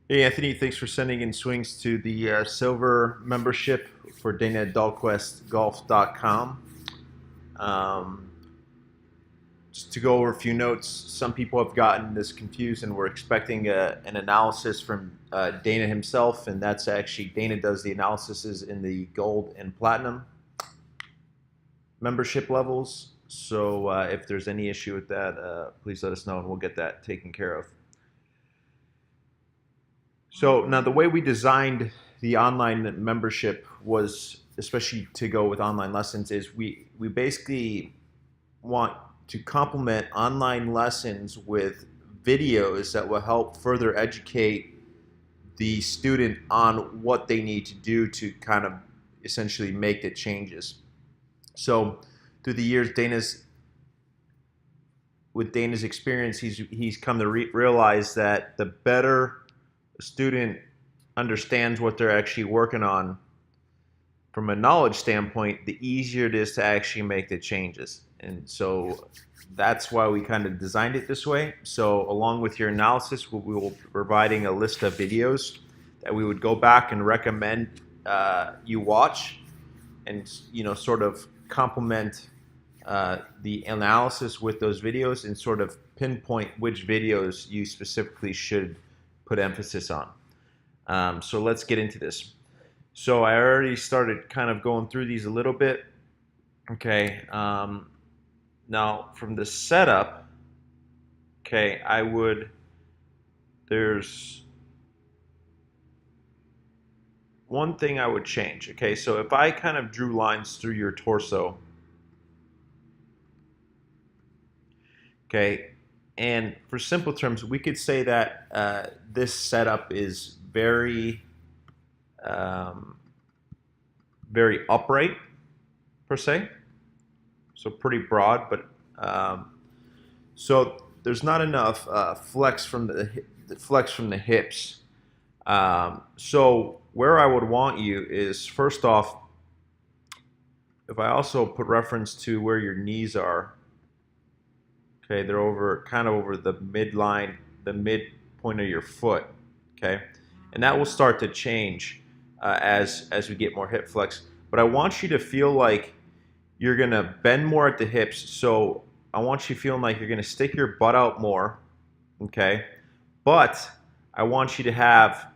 Hey Anthony, thanks for sending in swings to the silver membership for DanaDahlquestGolf.com. Um, just to go over a few notes, some people have gotten this confused and we're expecting an analysis from Dana himself, and that's actually Dana does the analyses in the gold and platinum membership levels. So if there's any issue with that, please let us know and we'll get that taken care of. So now the way we designed the online membership was, especially to go with online lessons, is we basically want to complement online lessons with videos that will help further educate the student on what they need to do to kind of essentially make the changes. So through the years, with Dana's experience, he's come to realize that the better a student understands what they're actually working on from a knowledge standpoint, the easier it is to actually make the changes. And so that's why we kind of designed it this way. So along with your analysis, we will be providing a list of videos that we would go back and recommend you watch, and sort of complement the analysis with those videos and sort of pinpoint which videos you specifically should put emphasis on. So let's get into this. So I already started kind of going through these a little bit. Okay. Now from the setup, okay, there's one thing I would change. Okay, so if I kind of drew lines through your torso, okay, and for simple terms, we could say that this setup is um, very upright per se, so pretty broad, but so there's not enough flex from the hips. So where I would want you is, first off, if I also put reference to where your knees are, okay, they're kind of over the midline, the midpoint of your foot, okay, and that will start to change as we get more hip flex. But I want you to feel like you're gonna bend more at the hips. So I want you feeling like you're gonna stick your butt out more, okay, but I want you to have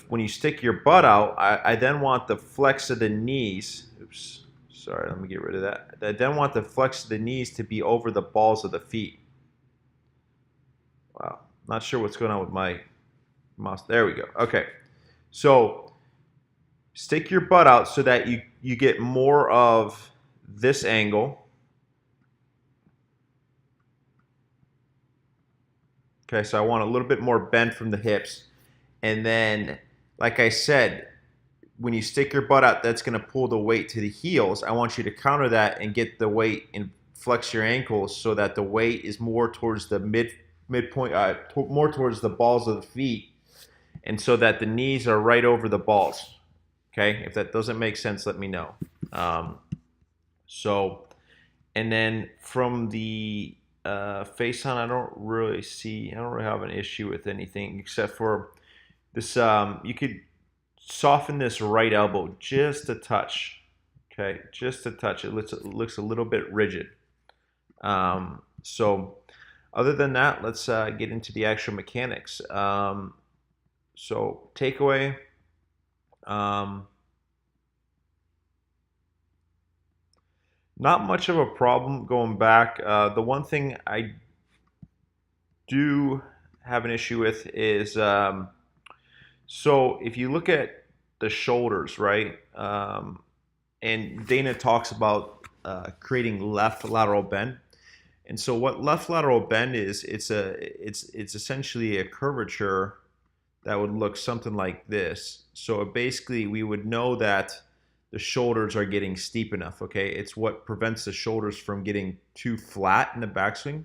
when you stick your butt out, I then want the flex of the knees. Oops, sorry, let me get rid of that. I then want the flex of the knees to be over the balls of the feet. Wow, not sure what's going on with my mouse. There we go. Okay, so stick your butt out so that you get more of this angle. Okay, so I want a little bit more bend from the hips. And then, like I said, when you stick your butt out, that's going to pull the weight to the heels. I want you to counter that and get the weight and flex your ankles so that the weight is more towards the midpoint, more towards the balls of the feet, and so that the knees are right over the balls. Okay, if that doesn't make sense, let me know. So, and then from the face on, I don't really have an issue with anything except for this. You could soften this right elbow just a touch. Okay, just a touch. It looks a little bit rigid. So other than that, let's get into the actual mechanics. So takeaway. Not much of a problem going back. The one thing I do have an issue with is, so if you look at the shoulders, right? And Dana talks about creating left lateral bend. And so what left lateral bend is, it's essentially a curvature that would look something like this. So basically we would know that the shoulders are getting steep enough, okay? It's what prevents the shoulders from getting too flat in the backswing.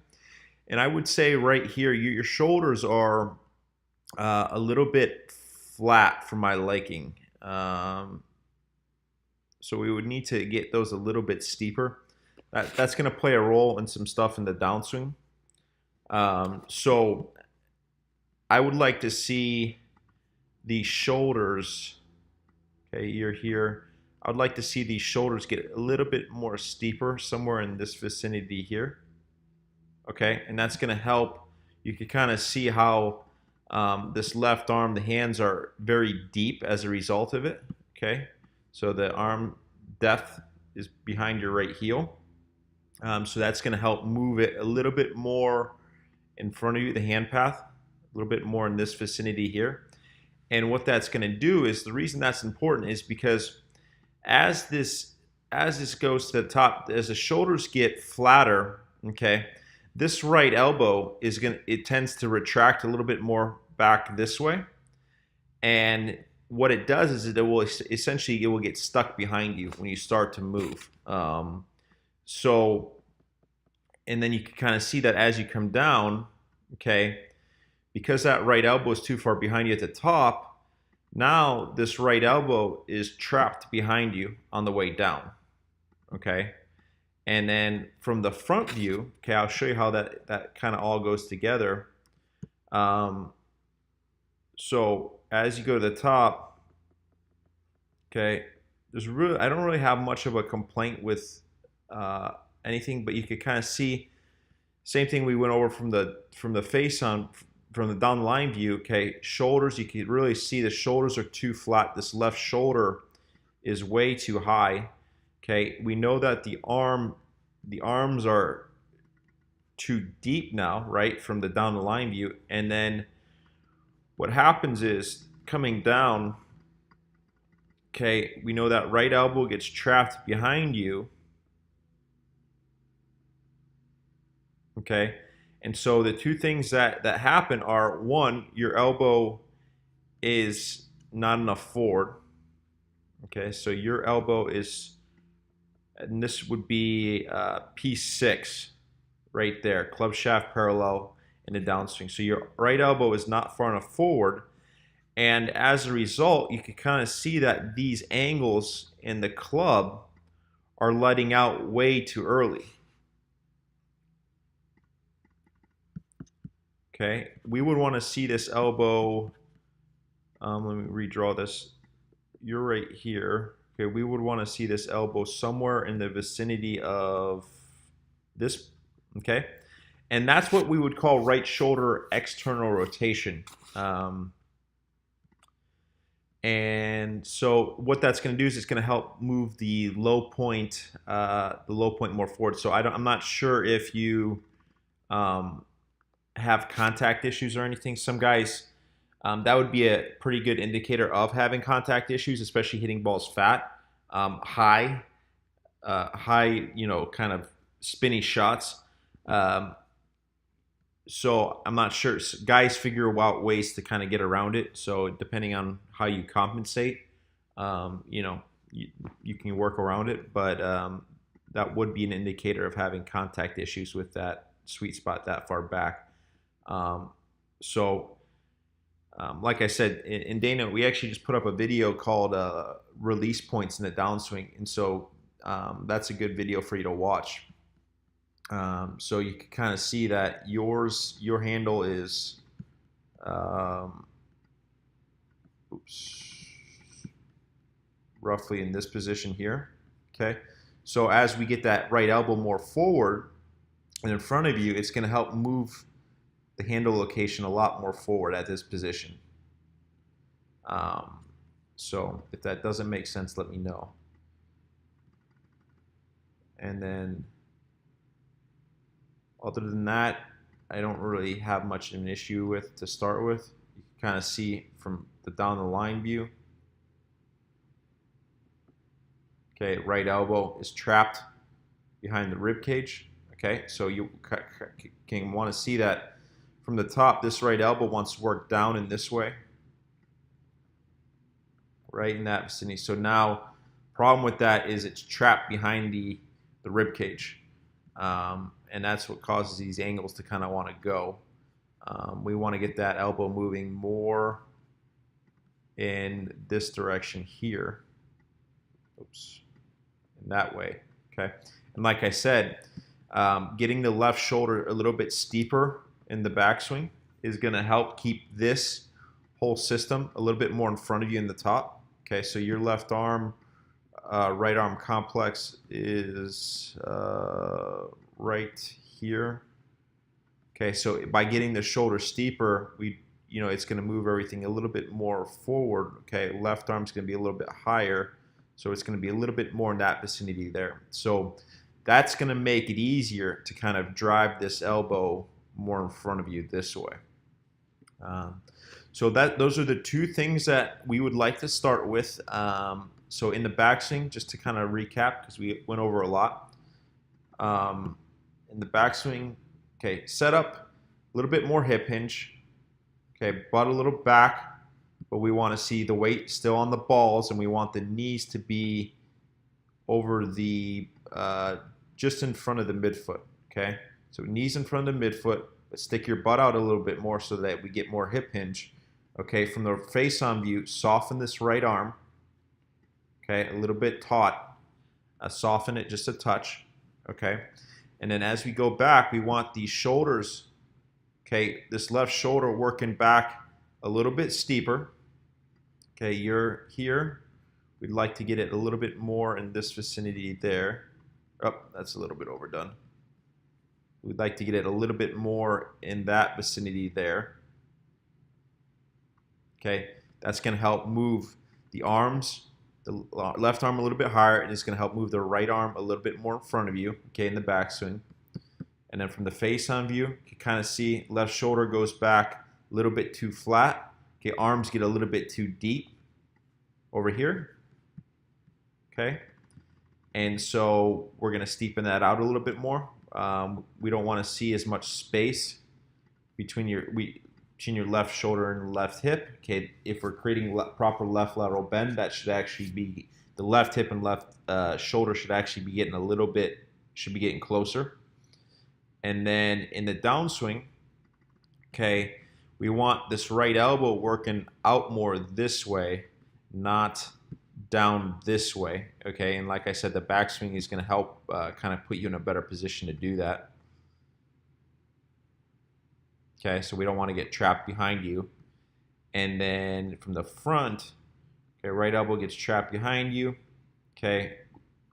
And I would say right here, your shoulders are a little bit flat for my liking. So we would need to get those a little bit steeper. That's going to play a role in some stuff in the downswing. So I would like to see the shoulders, okay, you're here. I would like to see these shoulders get a little bit more steeper, somewhere in this vicinity here. Okay, and that's going to help. You can kind of see how this left arm, the hands are very deep as a result of it. Okay, so the arm depth is behind your right heel. So that's going to help move it a little bit more in front of you, the hand path, a little bit more in this vicinity here. And what that's going to do is, the reason that's important is because as this goes to the top, as the shoulders get flatter, okay, this right elbow it tends to retract a little bit more back this way. And what it does is it will get stuck behind you when you start to move. And then you can kind of see that as you come down, okay, because that right elbow is too far behind you at the top, now this right elbow is trapped behind you on the way down, okay? And then from the front view, okay, I'll show you how that kind of all goes together. So as you go to the top, okay, I don't really have much of a complaint with anything, but you could kind of see, same thing we went over from the face on, from the down the line view. Okay, shoulders, you can really see the shoulders are too flat. This left shoulder is way too high. Okay, we know that the arms are too deep now, right, from the down the line view. And then what happens is, coming down, okay, we know that right elbow gets trapped behind you. Okay, and so the two things that happen are, one, your elbow is not enough forward. Okay, so your elbow is, and this would be P6 right there, club shaft parallel in the downswing. So your right elbow is not far enough forward, and as a result, you can kind of see that these angles in the club are letting out way too early. Okay, we would want to see this elbow, let me redraw this, you're right here. Okay, we would want to see this elbow somewhere in the vicinity of this, okay? And that's what we would call right shoulder external rotation. And so what that's going to do is it's going to help move the low point more forward. So I'm not sure if you have contact issues or anything. Some guys, that would be a pretty good indicator of having contact issues, especially hitting balls fat, high, kind of spinny shots. So I'm not sure. Guys figure out ways to kind of get around it. So depending on how you compensate, you can work around it. But that would be an indicator of having contact issues with that sweet spot that far back. Like I said, in Dana, we actually just put up a video called Release Points in the Downswing. And so that's a good video for you to watch. So you can kind of see that your handle is, roughly in this position here. Okay. So as we get that right elbow more forward and in front of you, it's going to help move the handle location a lot more forward at this position. So if that doesn't make sense, let me know. And then other than that, I don't really have much of an issue with to start with. You can kind of see from the down the line view. Okay, right elbow is trapped behind the rib cage. Okay, so you can want to see that from the top. This right elbow wants to work down in this way, right in that vicinity. So now, problem with that is it's trapped behind the rib cage, and that's what causes these angles to kind of want to go. We want to get that elbow moving more in this direction here. Oops, in that way. Okay, and like I said, getting the left shoulder a little bit steeper in the backswing is going to help keep this whole system a little bit more in front of you in the top. Okay, so your left arm, right arm complex is right here. Okay, so by getting the shoulder steeper, it's going to move everything a little bit more forward. Okay, left arm's going to be a little bit higher, so it's going to be a little bit more in that vicinity there. So that's going to make it easier to kind of drive this elbow more in front of you this way. So those are the two things that we would like to start with. So in the backswing, just to kind of recap, because we went over a lot. In the backswing, okay, setup, a little bit more hip hinge. Okay, butt a little back, but we want to see the weight still on the balls, and we want the knees to be over the just in front of the midfoot. Okay, so knees in front of the midfoot, but stick your butt out a little bit more so that we get more hip hinge. Okay, from the face-on view, soften this right arm. Okay, a little bit taut. Soften it just a touch. Okay, and then as we go back, we want these shoulders. Okay, this left shoulder working back a little bit steeper. Okay, you're here. We'd like to get it a little bit more in this vicinity there. Oh, that's a little bit overdone. We'd like to get it a little bit more in that vicinity there. Okay, that's going to help move the arms, the left arm a little bit higher, and it's going to help move the right arm a little bit more in front of you, okay, in the backswing. And then from the face-on view, you can kind of see left shoulder goes back a little bit too flat. Okay, arms get a little bit too deep over here. Okay, and so we're going to steepen that out a little bit more. We don't want to see as much space between your left shoulder and left hip. Okay, if we're creating proper left lateral bend, that should actually be the left hip and left shoulder should actually be getting getting closer. And then in the downswing, okay, we want this right elbow working out more this way, not down this way. Okay, and like I said, the backswing is going to help kind of put you in a better position to do that. Okay, so we don't want to get trapped behind you. And then from the front, okay, right elbow gets trapped behind you. Okay,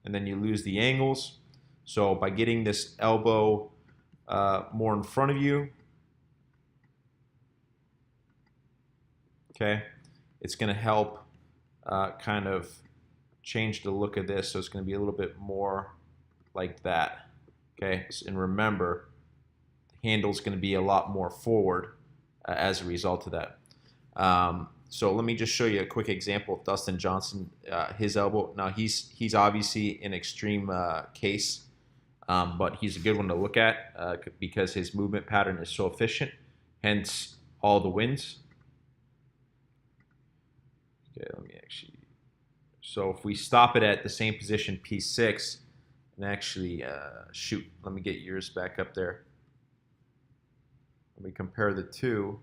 and then you lose the angles. So by getting this elbow more in front of you, okay, it's going to help kind of change the look of this. So it's going to be a little bit more like that. Okay, and remember, the handle is going to be a lot more forward as a result of that. So let me just show you a quick example of Dustin Johnson, his elbow. Now he's obviously an extreme case, but he's a good one to look at because his movement pattern is so efficient, hence all the wins. Okay, let me actually. So if we stop it at the same position, P6, and actually shoot, let me get yours back up there. Let me compare the two.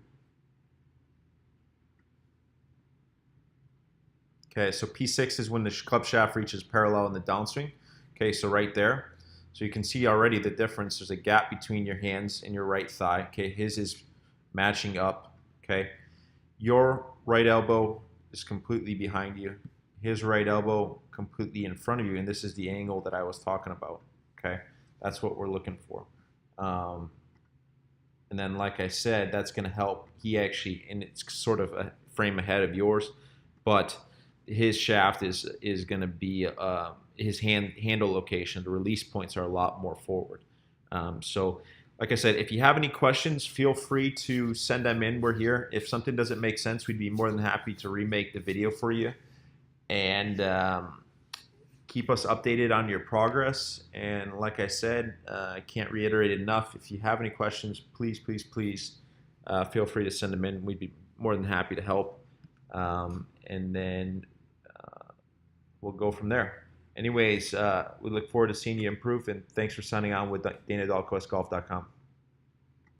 Okay, so P6 is when the club shaft reaches parallel in the downswing. Okay, so right there. So you can see already the difference. There's a gap between your hands and your right thigh. Okay, his is matching up. Okay, your right elbow is completely behind you. His right elbow completely in front of you, and this is the angle that I was talking about. Okay, that's what we're looking for. And then, like I said, that's going to help. He actually, and it's sort of a frame ahead of yours, but his shaft is going to be his handle location. The release points are a lot more forward. So, like I said, if you have any questions, feel free to send them in. We're here. If something doesn't make sense, we'd be more than happy to remake the video for you. And keep us updated on your progress. And like I said, I can't reiterate enough. If you have any questions, please, please, please feel free to send them in. We'd be more than happy to help. And then we'll go from there. Anyways, we look forward to seeing you improve. And thanks for signing on with DanaDahlquistGolf.com.